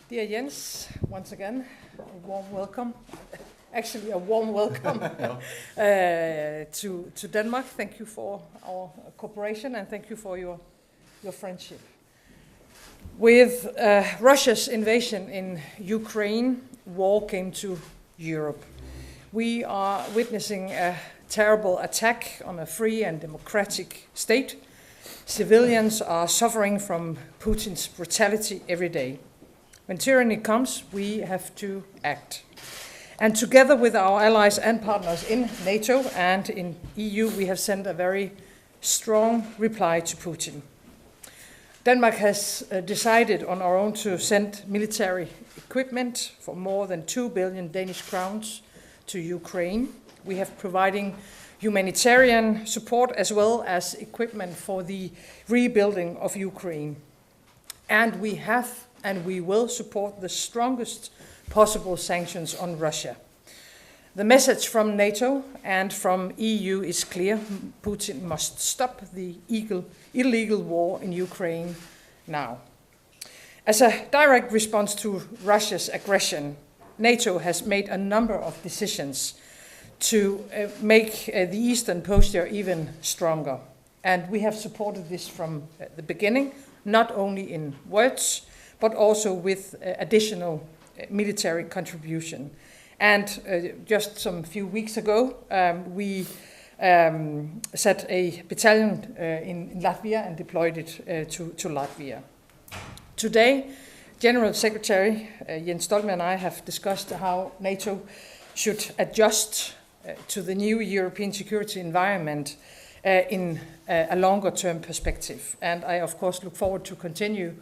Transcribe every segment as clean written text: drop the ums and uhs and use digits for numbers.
Dear Jens, once again, a warm welcome. Actually, a warm welcome to Denmark. Thank you for our cooperation and thank you for your friendship. With Russia's invasion in Ukraine, war came to Europe. We are witnessing a terrible attack on a free and democratic state. Civilians are suffering from Putin's brutality every day. When tyranny comes, we have to act. And together with our allies and partners in NATO and in EU, we have sent a very strong reply to Putin. Denmark has decided on our own to send military equipment for more than 2 billion Danish crowns to Ukraine. We have providing humanitarian support as well as equipment for the rebuilding of Ukraine. And we have and we will support the strongest possible sanctions on Russia. The message from NATO and from EU is clear. Putin must stop the illegal war in Ukraine now. As a direct response to Russia's aggression, NATO has made a number of decisions to make the eastern posture even stronger. And we have supported this from the beginning, not only in words, but also with additional military contribution. And just some few weeks ago, we set a battalion in Latvia and deployed it to Latvia. Today, General Secretary Jens Stoltenberg and I have discussed how NATO should adjust to the new European security environment in a longer-term perspective. And I, of course, look forward to continue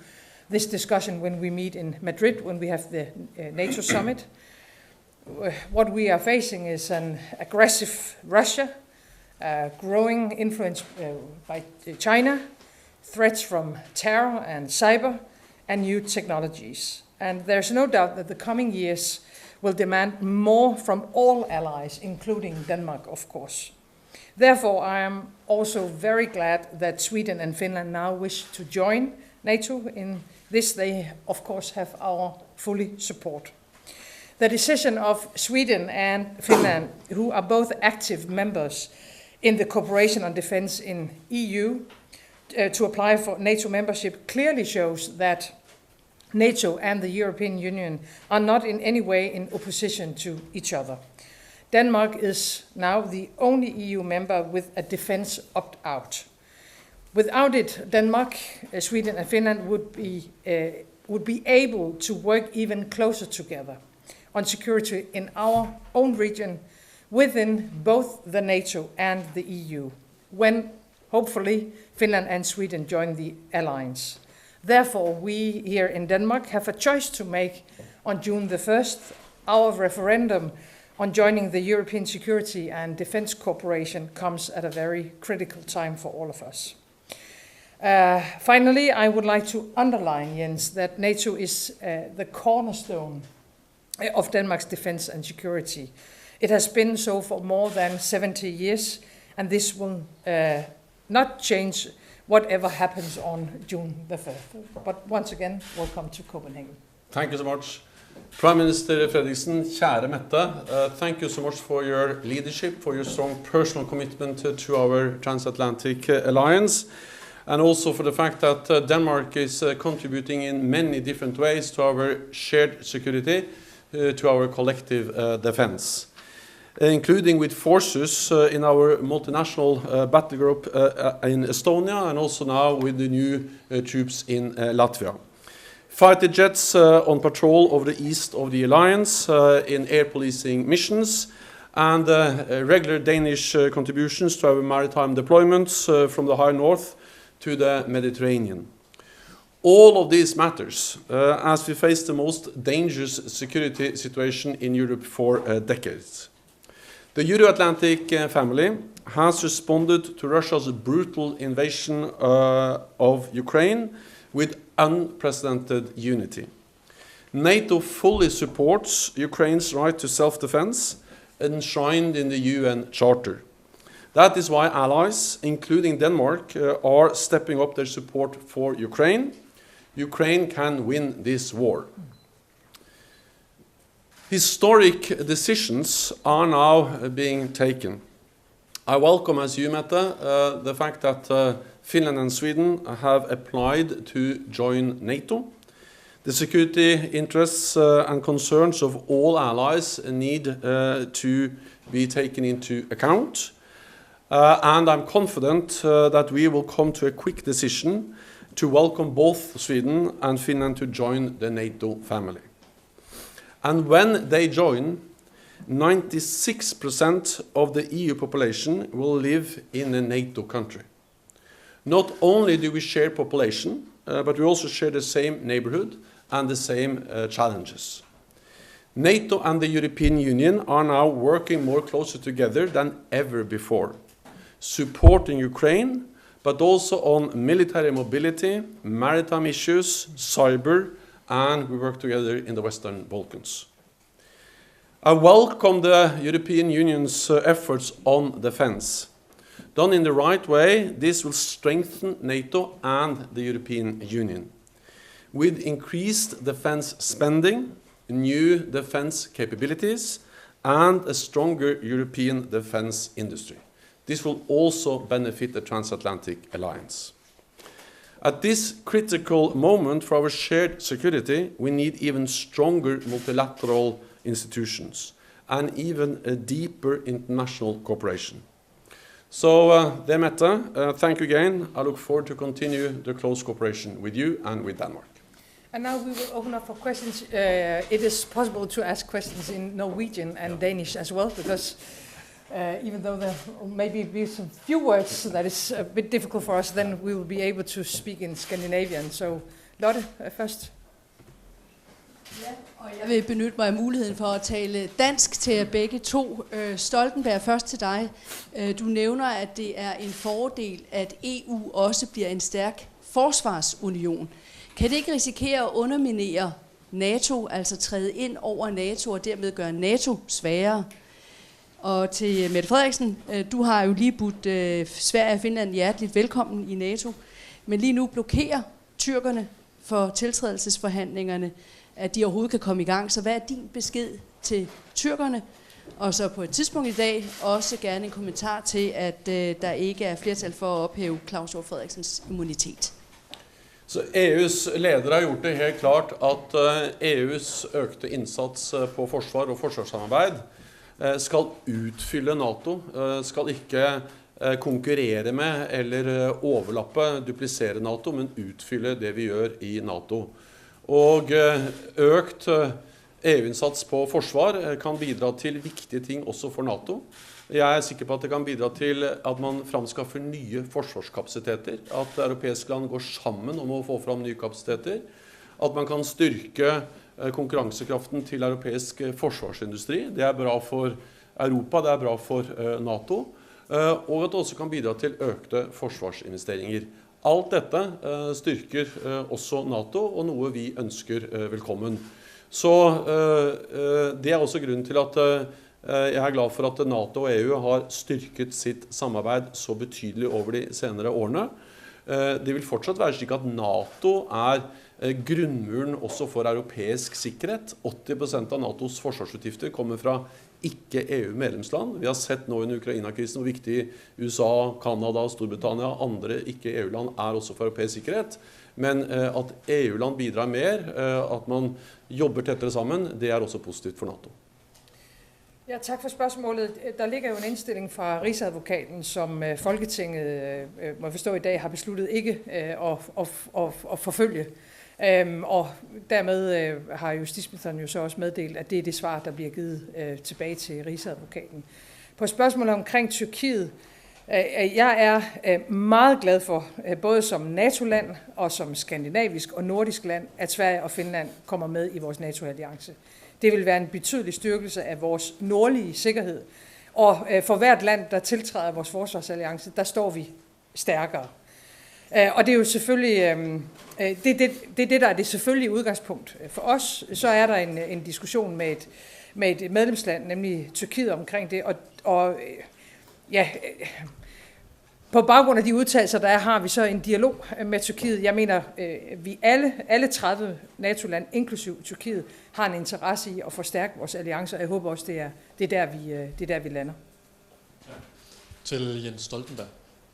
this discussion when we meet in Madrid, when we have the NATO summit. What we are facing is an aggressive Russia, growing influence by China, threats from terror and cyber, and new technologies. And there's no doubt that the coming years will demand more from all allies, including Denmark, of course. Therefore, I am also very glad that Sweden and Finland now wish to join NATO. In this, they, of course, have our fully support. The decision of Sweden and Finland, who are both active members in the cooperation on defense in EU, to apply for NATO membership clearly shows that NATO and the European Union are not in any way in opposition to each other. Denmark is now the only EU member with a defense opt-out. Without it, Denmark, Sweden and Finland would be able to work even closer together on security in our own region within both the NATO and the EU, when hopefully Finland and Sweden join the alliance. Therefore, we here in Denmark have a choice to make on June the 1st. Our referendum on joining the European Security and Defence Cooperation comes at a very critical time for all of us. Finally, I would like to underline, Jens, that NATO is the cornerstone of Denmark's defence and security. It has been so for more than 70 years, and this will not change whatever happens on June the 1st. But once again, welcome to Copenhagen. Thank you so much. Prime Minister Fredriksen, kjære Mette, thank you so much for your leadership, for your strong personal commitment to our transatlantic alliance, and also for the fact that Denmark is contributing in many different ways to our shared security, to our collective defense, including with forces in our multinational battle group in Estonia and also now with the new troops in Latvia. Fighter jets on patrol over the east of the alliance in air policing missions, and regular Danish contributions to our maritime deployments from the high north to the Mediterranean. All of this matters as we face the most dangerous security situation in Europe for decades. The Euro-Atlantic family has responded to Russia's brutal invasion of Ukraine with unprecedented unity. NATO fully supports Ukraine's right to self-defense enshrined in the UN Charter. That is why allies, including Denmark, are stepping up their support for Ukraine. Ukraine can win this war. Historic decisions are now being taken. I welcome, as you, Mette, the fact that Finland and Sweden have applied to join NATO. The security interests and concerns of all allies need to be taken into account. And I'm confident that we will come to a quick decision to welcome both Sweden and Finland to join the NATO family. And when they join, 96% of the EU population will live in a NATO country. Not only do we share population, but we also share the same neighborhood and the same challenges. NATO and the European Union are now working more closer together than ever before, supporting Ukraine, but also on military mobility, maritime issues, cyber, and we work together in the Western Balkans. I welcome the European Union's efforts on defense. Done in the right way, this will strengthen NATO and the European Union. With increased defense spending, new defense capabilities, and a stronger European defense industry. This will also benefit the transatlantic alliance. At this critical moment for our shared security, we need even stronger multilateral institutions and even a deeper international cooperation. So, dear Mette, thank you again. I look forward to continue the close cooperation with you and with Denmark. And now we will open up for questions. It is possible to ask questions in Norwegian and Danish as well, because even though there may be some few words that is a bit difficult for us, then we will be able to speak in Scandinavian. So, Lotte, first. Ja, og jeg vil benytte mig af muligheden for at tale dansk til jer begge to. Stoltenberg, først til dig. Du nævner, at det er en fordel, at EU også bliver en stærk forsvarsunion. Kan det ikke risikere at underminere NATO, altså træde ind over NATO og dermed gøre NATO svagere? Og til Mette Frederiksen, du har jo lige budt Sverige og Finland hjerteligt velkommen i NATO, men lige nu blokerer tyrkerne for tiltrædelsesforhandlingerne, at de overhovedet kan komme i gang. Så hvad er din besked til tyrkerne? Og så på et tidspunkt i dag også gerne en kommentar til, at der ikke er flertal for at ophæve Claus Hjort Frederiksens immunitet. Så EU's ledere har gjort det helt klart at EU's økte innsats på forsvar og forsvarssamarbeid skal utfylle NATO, skal ikke konkurrere med eller overlappe, duplisere NATO, men utfylle det vi gjør i NATO. Og økt EU-innsats på forsvar kan bidra til viktige ting også for NATO. Jeg er sikker på at det kan bidra til at man fremskaffer nye forsvarskapasiteter, at europeiske land går sammen om å få frem nye kapasiteter, at man kan styrke konkurransekraften til europeisk forsvarsindustri. Det er bra for Europa, det er bra for NATO, og at det også kan bidra til økte forsvarsinvesteringer. Alt dette styrker også NATO, og noe vi ønsker velkommen. Så det er også grunnen til at jeg er glad for at NATO og EU har styrket sitt samarbeid så betydelig over de senere årene. Det vil fortsatt være slik at NATO er grunnmuren også for europeisk sikkerhet. 80% av NATOs forsvarsutgifter kommer fra ikke-EU-medlemsland. Vi har sett nå under Ukraina-krisen hvor viktig USA, Kanada, Storbritannia og andre ikke-EU-land er også for europeisk sikkerhet. Men at EU-land bidrar mer, at man jobber tettere sammen, det er også positivt for NATO. Ja, tak for spørgsmålet. Der ligger jo en indstilling fra Rigsadvokaten, som Folketinget, må jeg forstå i dag, har besluttet ikke at forfølge. Og dermed har justitsministeren jo så også meddelt, at det er det svar, der bliver givet tilbage til Rigsadvokaten. På spørgsmålet omkring Tyrkiet, jeg er meget glad for, både som NATO-land og som skandinavisk og nordisk land, at Sverige og Finland kommer med i vores NATO-alliance. Det vil være en betydelig styrkelse af vores nordlige sikkerhed. Og for hvert land, der tiltræder vores forsvarsalliance, der står vi stærkere. Og det er jo selvfølgelig, det er det, der er det selvfølgelige udgangspunkt for os. Så er der en diskussion med et medlemsland, nemlig Tyrkiet, omkring det. Og ja, På baggrund af de udtalelser, der har vi så en dialog med Tyrkiet. Jeg mener, vi alle 30 NATO-lande, inklusiv Tyrkiet, har en interesse i at forstærke vores alliancer. Jeg håber også, det er der, vi lander. Til Jens Stoltenberg.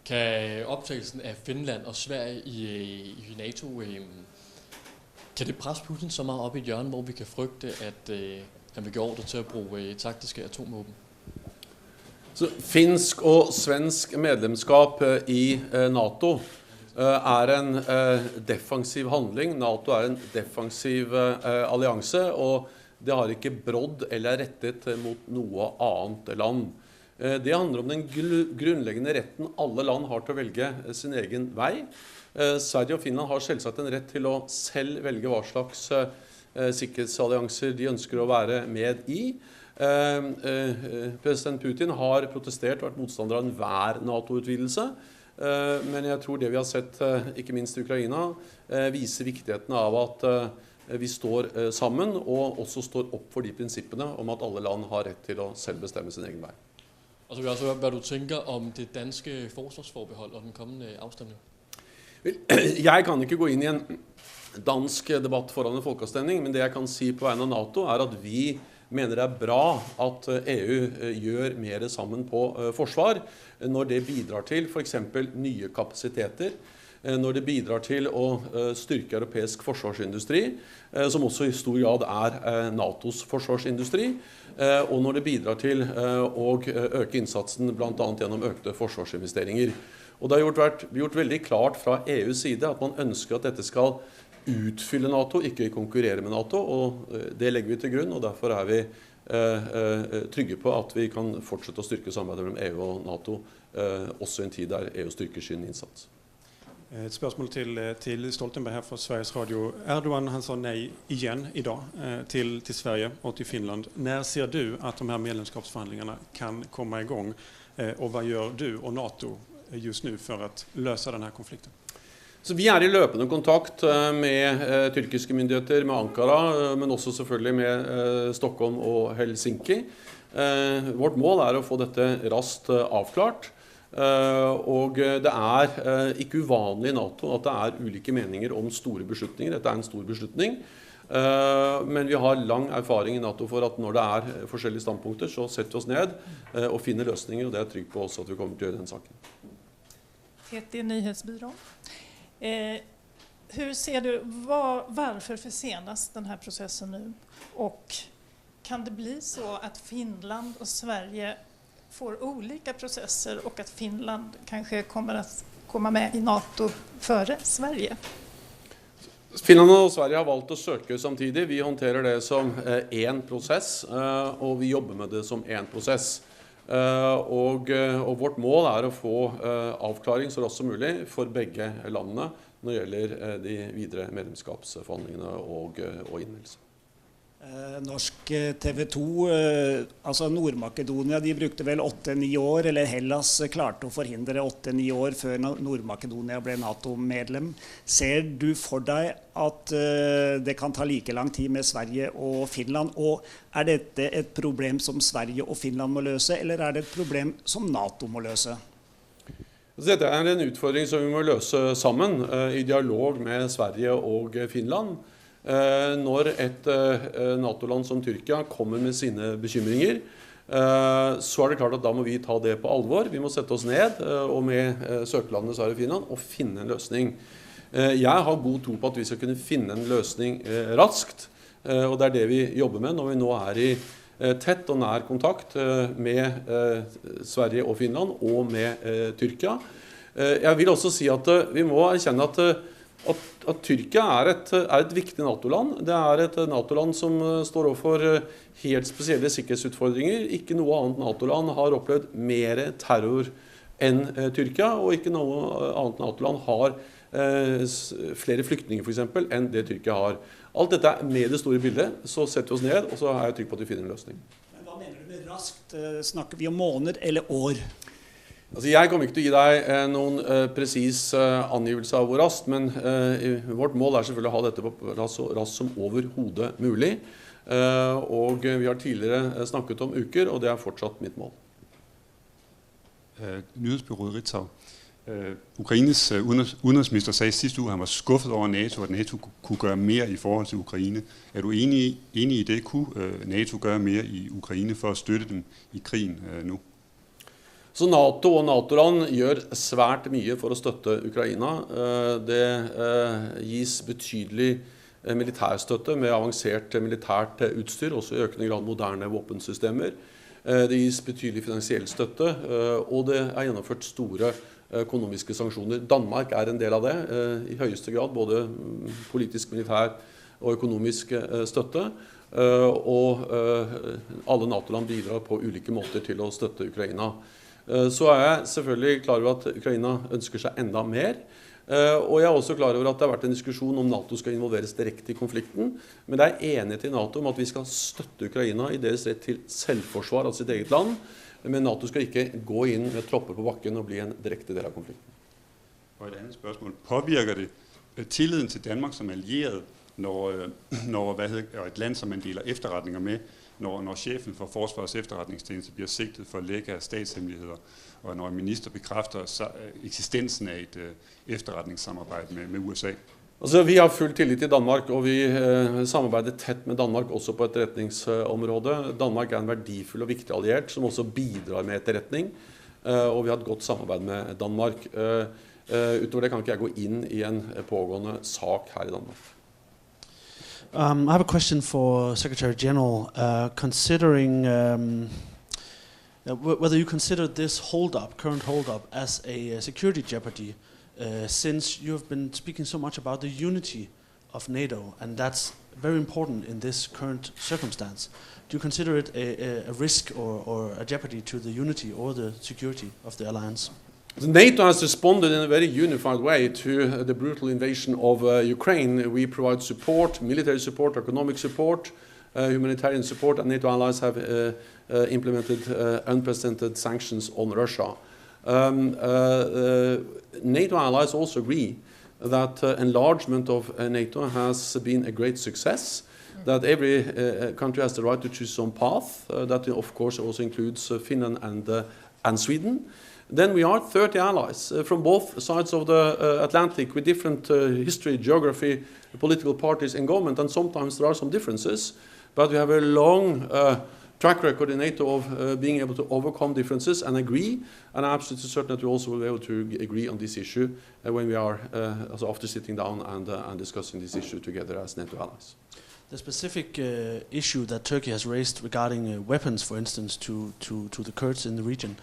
Kan optagelsen af Finland og Sverige i NATO, kan det presse Putin så meget op i et hjørne, hvor vi kan frygte, at han vil give ordre til at bruge taktiske atomvåben? Så finsk og svensk medlemskap i NATO en defensiv handling. NATO en defensiv allianse, og det har ikke brodd eller rettet mot noe annet land. Det handler om den grunnleggende retten alle land har til å velge sin egen vei. Sverige og Finland har selvsagt en rett til å selv velge hva slags sikkerhetsallianser de ønsker å være med i. President Putin har protestert og vært motstander av enhver NATO-utvidelse, men jeg tror det vi har sett, ikke minst i Ukraina, viser viktigheten av at vi står sammen og også står opp for de prinsippene om at alle land har rett til å selv bestemme sin egen vei. Og så vil jeg også høre, hvad du tænker om det danske forsvarsforbehold og den kommende afstemning. Jeg kan ikke gå inn i en dansk debatt foran en folkeavstemning, men det jeg kan si på vegne av NATO at vi mener det bra at EU gjør mer sammen på forsvar, når det bidrar til for eksempel nye kapasiteter, når det bidrar til å styrke europeisk forsvarsindustri, som også i stor grad NATOs forsvarsindustri, og når det bidrar til å øke innsatsen blant annet gjennom økte forsvarsinvesteringer. Og det har vært gjort veldig klart fra EUs side at man ønsker at dette skal utfylle NATO, ikke konkurrere med NATO, og det legger vi til grunn, og derfor vi trygge på at vi kan fortsette å styrke samarbeidet mellom EU og NATO, også i en tid der EU styrker sin innsats. Et spørsmål til Stoltenberg her fra Sveriges Radio. Erdogan han sa nej igen idag till Sverige och till Finland. När ser du att de här medlemskapsförhandlingarna kan komma igång? Och vad gör du och NATO just nu för att lösa den här konflikten? Så vi i løpende kontakt med tyrkiske myndigheter, med Ankara, men også selvfølgelig med Stockholm og Helsinki. Vårt mål å få dette raskt avklart. Og det ikke uvanlig i NATO at det ulike meninger om store beslutninger. Dette en stor beslutning, men vi har lang erfaring i NATO for at når det forskjellige standpunkter, så setter vi oss ned og finner løsninger, og det trygg på også at vi kommer til å gjøre den saken. TT Nyhetsbyrån. Hur ser du, varför försenas den här processen nu? Och kan det bli så att Finland och Sverige får olika processer och att Finland kanske kommer att komma med i NATO före Sverige? Finland og Sverige har valgt å søke samtidig. Vi håndterer det som en prosess, og vi jobber med det som en prosess. Og vårt mål å få avklaring så raskt som mulig for begge landene når det gjelder de videre medlemskapsforhandlingene og innmeldelse. Norsk TV 2, altså Nord-Makedonia, de brukte vel 8-9 år, eller Hellas klarte å forhindre 8-9 år før Nord-Makedonia ble NATO-medlem. Ser du for deg at det kan ta like lang tid med Sverige og Finland, og dette et problem som Sverige og Finland må løse, eller det et problem som NATO må løse? Dette en utfordring som vi må løse sammen, i dialog med Sverige og Finland. Når et NATO-land som Tyrkia kommer med sine bekymringer, så det klart at da må vi ta det på alvor. Vi må sette oss ned og med søkerlandene Sverige og Finland og finne en løsning. Jeg har god tro på at vi skal kunne finne en løsning raskt, og det det vi jobber med når vi nå i tett og nær kontakt med Sverige og Finland og med Tyrkia. Jeg vil også si at vi må erkjenne at Tyrkia et viktig NATO-land. Det et NATO-land som står overfor helt spesielle sikkerhetsutfordringer. Ikke noe annet NATO-land har opplevd mer terror enn Tyrkia, og ikke noe annet NATO-land har flere flyktninger for eksempel enn det Tyrkia har. Alt dette med det store bildet, så setter vi oss ned, og så jeg trygg på at vi finner en løsning. Men hva mener du med raskt? Snakker vi om måneder eller år? Altså, jeg kommer ikke til å gi deg noen presis angivelse av hvor raskt, men vårt mål selvfølgelig å ha dette på så raskt som overhodet mulig. Og vi har tidligere snakket om uker, og det fortsatt mitt mål. Nyhedsbyrået Ritzau. Ukraines udenrigsminister sagde sidste uge, at han var skuffet over NATO, at NATO kunne gøre mere i forhold til Ukraine. Er du enig i det? Kunne NATO gøre mere i Ukraine for at støtte dem i krigen nu? Så NATO og NATO-land gjør svært mye for å støtte Ukraina. Det gis betydelig militærstøtte med avansert militært utstyr, også i økende grad moderne våpensystemer. Det gis betydelig finansiell støtte, og det gjennomført store økonomiske sanksjoner. Danmark en del av det, i høyeste grad, både politisk, militær og økonomisk støtte. Og alle NATO-land bidrar på ulike måter til å støtte Ukraina. Så jeg selvfølgelig klar over at Ukraina ønsker seg enda mer. Og jeg også klar over at det har vært en diskusjon om NATO skal involveres direkte i konflikten. Men det enighet i NATO om at vi skal støtte Ukraina i deres rett til selvforsvar av sitt eget land. Men NATO skal ikke gå inn med tropper på bakken og bli en direkte del av konflikten. Og et andet spørsmål. Påvirker det tilliden til Danmark som allieret, når et land, som man deler efterretninger med, når chefen for Forsvarets efterretningstjeneste bliver sigtet for læk af statshemmeligheder, og når en minister bekræfter eksistensen af et efterretningssamarbejde med USA? Altså, vi har full tillit til Danmark, og vi samarbeider tett med Danmark også på etterretningsområdet. Danmark en verdifull og viktig alliert som også bidrar med etterretning, og vi har et godt samarbeid med Danmark. Utover det kan ikke jeg gå inn i en pågående sak her i Danmark. I have a question for Secretary General, considering whether you consider this current hold-up as a security jeopardy, since you have been speaking so much about the unity of NATO, and that's very important in this current circumstance. Do you consider it a risk or a jeopardy to the unity or the security of the alliance? NATO has responded in a very unified way to the brutal invasion of Ukraine. We provide support, military support, economic support, humanitarian support, and NATO allies have implemented unprecedented sanctions on Russia. NATO allies also agree that enlargement of NATO has been a great success, that every country has the right to choose its own path, that of course also includes Finland and Sweden. Then we are 30 allies from both sides of the Atlantic with different history, geography, political parties and government, and sometimes there are some differences, but we have a long track record in NATO of being able to overcome differences and agree, and I'm absolutely certain that we also will be able to agree on this issue when we are, also after sitting down and discussing this issue together as NATO allies. The specific issue that Turkey has raised regarding weapons, for instance, to the Kurds in the region,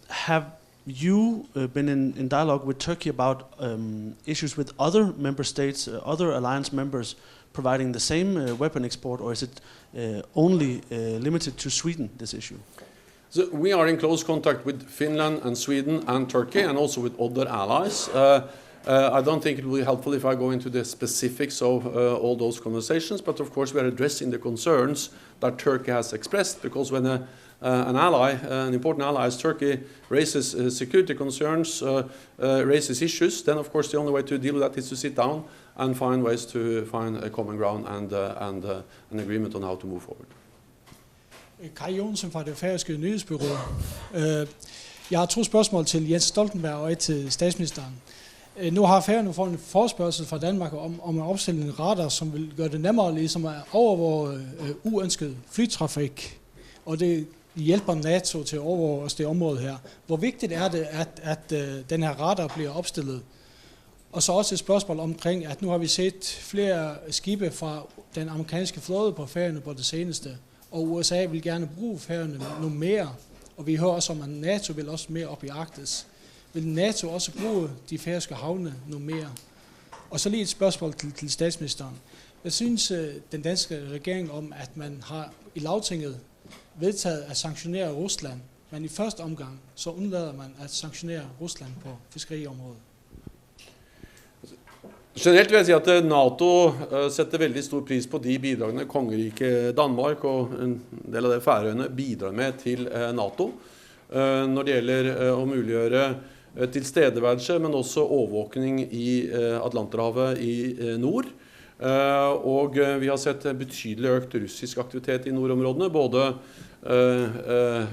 have you been in dialogue with Turkey about issues with other member states, other alliance members providing the same weapon export, or is it only limited to Sweden, this issue? So we are in close contact with Finland and Sweden and Turkey and also with other allies. I don't think it will be helpful if I go into the specifics of all those conversations, but of course we are addressing the concerns that Turkey has expressed, because when an ally, an important ally as Turkey, raises security concerns, raises issues, then of course the only way to deal with that is to sit down and find ways to find a common ground and an agreement on how to move forward. Kai Jonsen fra det færøske nyhedsbureau. Jeg har 2 spørgsmål til Jens Stoltenberg og et til statsministeren. Nu har Færøerne fået en forespørgsel fra Danmark om at opstille en radar, som vil gøre det nemmere ligesom at overvåge uønsket flytrafik, og det hjælper NATO til at overvåge os det område her. Hvor vigtigt er det, at den her radar bliver opstillet? Og så også et spørgsmål omkring, at nu har vi set flere skibe fra den amerikanske flåde på Færøerne på det seneste, og USA vil gerne bruge Færøerne noget mere, og vi hører også om, at NATO vil også mere op i Arktis. Vil NATO også bruge de færøske havne noget mere? Og så lige et spørgsmål til statsministeren. Hvad synes den danske regering om, at man har i Lagtinget vedtaget at sanktionere Rusland, men i første omgang så undlader man at sanktionere Rusland på fiskeriområdet? Generelt vil jeg si at NATO setter veldig stor pris på de bidragene kongeriket Danmark og en del av det Færøyene bidrar med til NATO når det gjelder å muliggjøre tilstedeværelse, men også overvåkning i Atlanterhavet i nord. Og vi har sett betydelig økt russisk aktivitet i nordområdene, både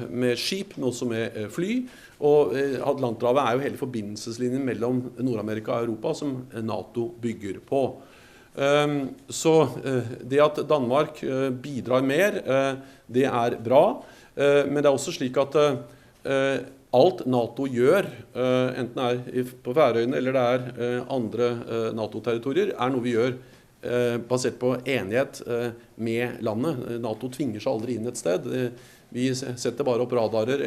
med skip, men også med fly. Og Atlanterhavet jo hele forbindelseslinjen mellom Nord-Amerika og Europa som NATO bygger på. Så det at Danmark bidrar mer, det bra. Men det også slik at alt NATO gjør, enten på Færøyene eller det andre NATO-territorier, noe vi gjør basert på enighet med landet. NATO tvinger seg aldri inn et sted. Vi setter bare opp radarer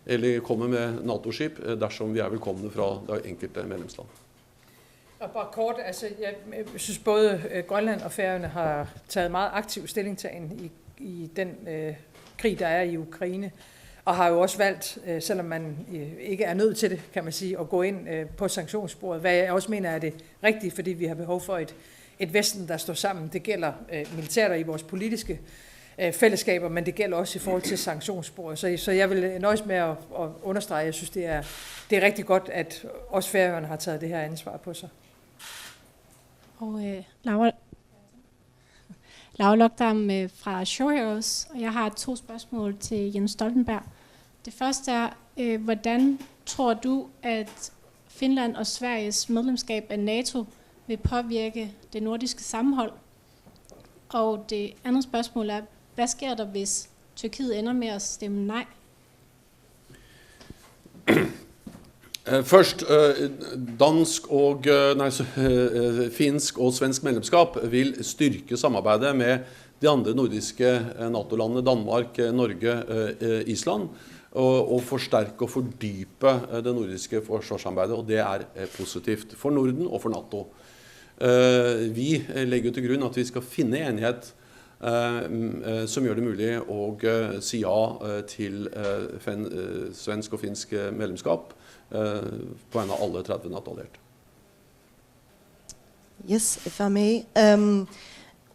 eller kommer med NATO-skip dersom vi velkomne fra det enkelte medlemsland. Og bare kort, altså jeg synes både Grønland og Færøerne har taget meget aktiv stillingtagen i den krig, der i Ukraine, og har jo også valgt, selvom man ikke nødt til det, kan man sige, at gå ind på sanktionssporet, hvad jeg også mener det rigtige, fordi vi har behov for et Vesten, der står sammen. Det gælder militært og i vores politiske fællesskaber, men det gælder også i forhold til sanktionssporet. Så jeg vil nøjes med at understrege, at jeg synes, det er rigtig godt, at også Færøerne har taget det her ansvar på sig. Og Laura Lokdam fra Shore Heroes, og jeg har 2 spørgsmål til Jens Stoltenberg. Det første hvordan tror du, at Finland og Sveriges medlemskab af NATO vil påvirke det nordiske sammenhold? Og det andet spørgsmål hvad sker der, hvis Tyrkiet ender med at stemme nej? Først, dansk og finsk og svensk medlemskap vil styrke samarbeidet med de andre nordiske NATO-landene, Danmark, Norge, Island, og forsterke og fordype det nordiske forsvarssamarbeidet, og det positivt for Norden og for NATO. Vi legger til grunn at vi skal finne enighet som gjør det mulig å si ja til svensk og finsk medlemskap på en av alle 30 NATO-allierte. Yes, if I may.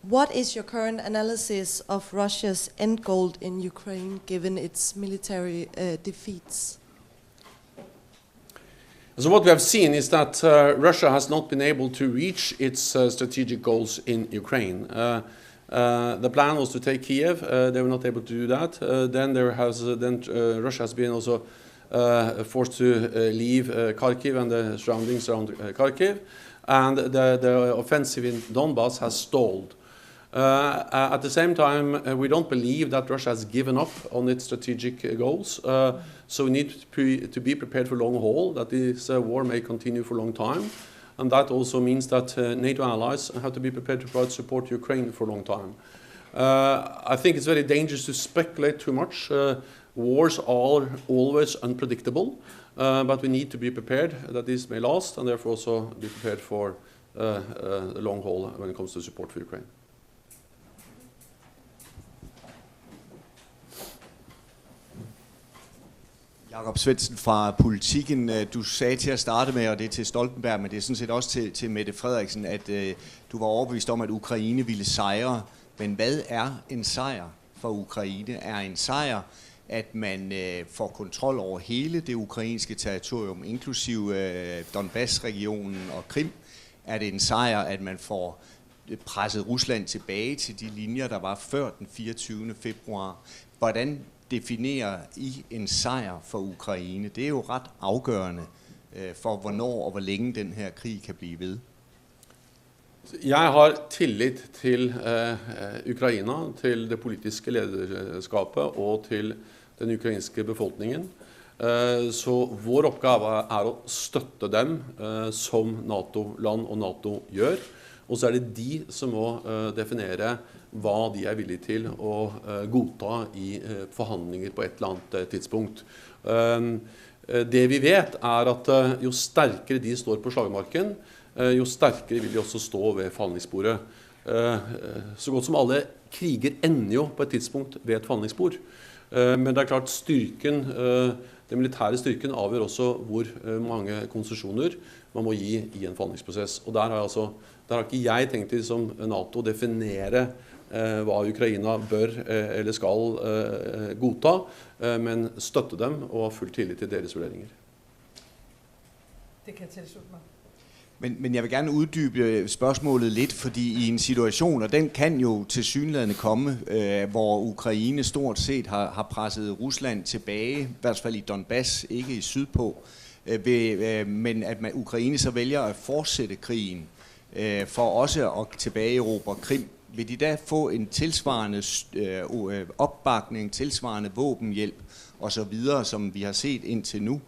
What is your current analysis of Russia's end goal in Ukraine, given its military defeats? So what we have seen is that Russia has not been able to reach its strategic goals in Ukraine. The plan was to take Kiev. They were not able to do that. Then Russia has been also forced to leave Kharkiv and the surroundings around Kharkiv, and the offensive in Donbass has stalled. At the same time, we don't believe that Russia has given up on its strategic goals, so we need to be prepared for long haul, that this war may continue for a long time, and that also means that NATO allies have to be prepared to provide support to Ukraine for a long time. I think it's very dangerous to speculate too much. Wars are always unpredictable, but we need to be prepared that this may last, and therefore also be prepared for the long haul when it comes to support for Ukraine. Jakob Svendsen fra Politiken. Du sagde til at starte med, og det til Stoltenberg, men det sådan set også til Mette Frederiksen, at du var overbevist om, at Ukraine ville sejre. Men hvad en sejr for Ukraine? En sejr, at man får kontrol over hele det ukrainske territorium, inklusive Donbass-regionen og Krim? Er det en sejr, at man får presset Rusland tilbage til de linjer, der var før den 24. februar? Hvordan definerer I en sejr for Ukraine? Det jo ret afgørende for, hvornår og hvor længe den her krig kan blive ved. Jeg har tillit til Ukraina, til det politiske lederskapet og til den ukrainske befolkningen. Så vår oppgave å støtte dem som NATO-land og NATO gjør. Og så det de som må definere hva de villige til å godta i forhandlinger på et eller annet tidspunkt. Det vi vet at jo sterkere de står på slagmarken, jo sterkere vil de også stå ved forhandlingsbordet. Så godt som alle kriger ender jo på et tidspunkt ved et forhandlingsbord. Men det klart styrken, den militære styrken avgjør også hvor mange konsesjoner man må gi i en forhandlingsprosess. Og der har ikke jeg tenkt til som NATO definere hva Ukraina bør eller skal godta, men støtte dem og ha full tillit til deres vurderinger. Det kan jeg tilslutte mig. Men jeg vil gerne uddybe spørgsmålet lidt, fordi i en situation, og den kan jo tilsyneladende komme, hvor Ukraine stort set har presset Rusland tilbage, i hvert fald i Donbass, ikke i sydpå, men at Ukraine så vælger at fortsætte krigen for også at tilbageerobre Krim. Vil de da få en tilsvarende opbakning, tilsvarende våbenhjælp osv., som vi har set indtil nu?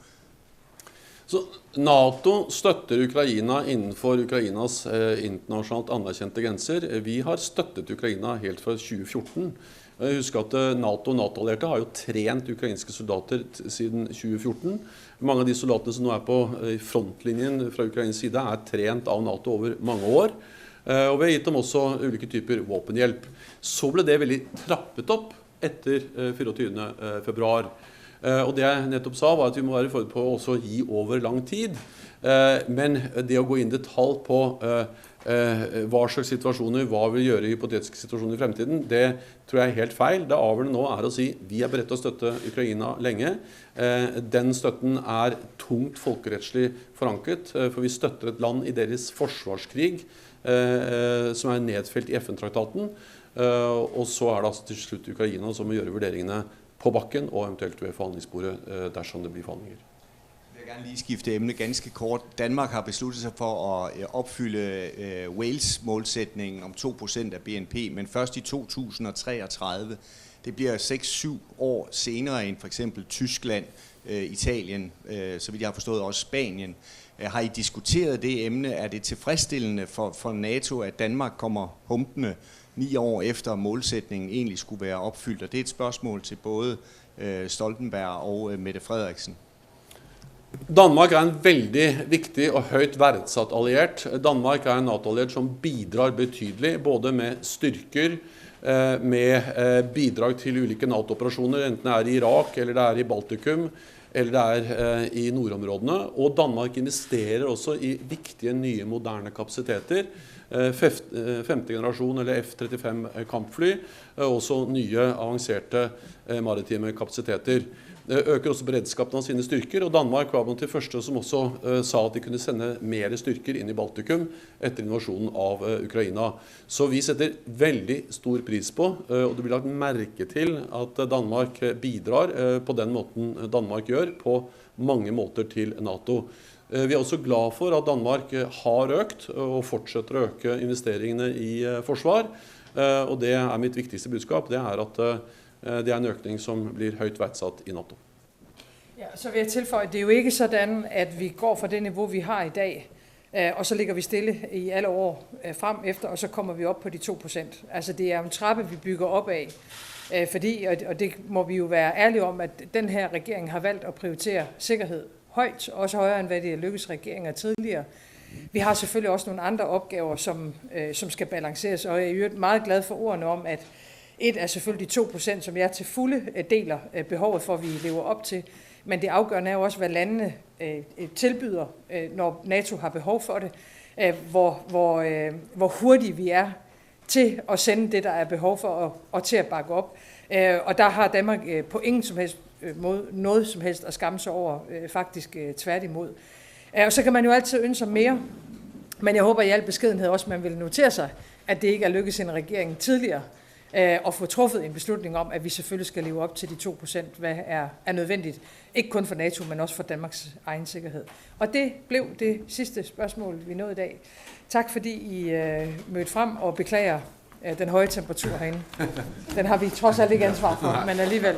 Så NATO støtter Ukraina innenfor Ukrainas internasjonalt anerkendte grenser. Vi har støttet Ukraina helt fra 2014. Jeg husker at NATO og NATO-allierte har jo trent ukrainske soldater siden 2014. Mange av de soldatene som nå er på frontlinjen fra Ukrains side er trent av NATO over mange år. Og vi har gitt dem også ulike typer våpenhjelp. Så ble det veldig trappet opp etter 24. februar. Og det jeg nettopp sa var at vi må være forberedt på å også gi over lang tid. Men det å gå inn i detalj på hva slags situasjoner, hva vi gjør i hypotetiske situasjoner i fremtiden, det tror jeg er helt feil. Det avgjørende nå er å si vi er beredt til å støtte Ukraina lenge. Den støtten er tungt folkerettslig forankret, for vi støtter et land i deres forsvarskrig, som er nedfelt i FN-traktaten. Og så er det altså til slutt Ukraina som må gjøre vurderingene på bakken og eventuelt ved forhandlingsbordet, dersom det blir forhandlinger. Jeg vil gerne lige skifte emne ganske kort. Danmark har besluttet sig for at opfylde Wales-målsætningen om 2% af BNP, men først i 2033. Det bliver 6-7 år senere end for eksempel Tyskland, Italien, så vidt jeg har forstået også Spanien. Har I diskuteret det emne? Er det tilfredsstillende for NATO, at Danmark kommer humpende 9 år efter målsætningen egentlig skulle være opfyldt? Og det er et spørgsmål til både Stoltenberg og Mette Frederiksen. Danmark er en veldig viktig og høyt verdsatt alliert. Danmark er en NATO-alliert som bidrar betydelig, både med styrker, med bidrag til ulike NATO-operasjoner, enten det er i Irak, eller det er i Baltikum, eller det er i nordområdene. Og Danmark investerer også i viktige nye moderne kapasiteter. Femte generasjon eller F-35 kampfly, også nye avanserte maritime kapasiteter. Øker også beredskapen av sine styrker, og Danmark var blant de første som også sa at de kunne sende mer styrker inn i Baltikum etter invasjonen av Ukraina. Så vi setter veldig stor pris på, og det blir lagt merke til at Danmark bidrar på den måten Danmark gjør, på mange måter til NATO. Vi er også glad for at Danmark har økt og fortsetter å øke investeringene i forsvar, og det er mitt viktigste budskap, det er at det er en økning som blir høyt verdsatt i NATO. Ja, så vil jeg tilføje, det er jo ikke sådan, at vi går fra det niveau, vi har i dag, og så ligger vi stille i alle år frem efter, og så kommer vi op på de 2%. Altså det er jo en trappe, vi bygger op af, fordi, og det må vi jo være ærlige om, at den her regering har valgt at prioritere sikkerhed højt, også højere end hvad det er lykkedes regeringer tidligere. Vi har selvfølgelig også nogle andre opgaver, som skal balanceres, og jeg er jo meget glad for ordene om, at et er selvfølgelig de 2%, som jeg til fulde deler behovet for, at vi lever op til. Men det afgørende er jo også, hvad landene tilbyder, når NATO har behov for det. Hvor hurtigt vi er til at sende det, der er behov for, og til at bakke op. Og der har Danmark på ingen som helst måde noget som helst at skamme sig over, faktisk tværtimod. Og så kan man jo altid ønske sig mere, men jeg håber i al beskedenhed også, at man vil notere sig, at det ikke er lykkedes en regering tidligere, og få truffet en beslutning om, at vi selvfølgelig skal leve op til de 2%, hvad er nødvendigt. Ikke kun for NATO, men også for Danmarks egen sikkerhed. Og det blev det sidste spørgsmål, vi nåede i dag. Tak fordi I mødte frem og beklager den høje temperatur herinde. Den har vi trods alt ikke ansvar for, men alligevel.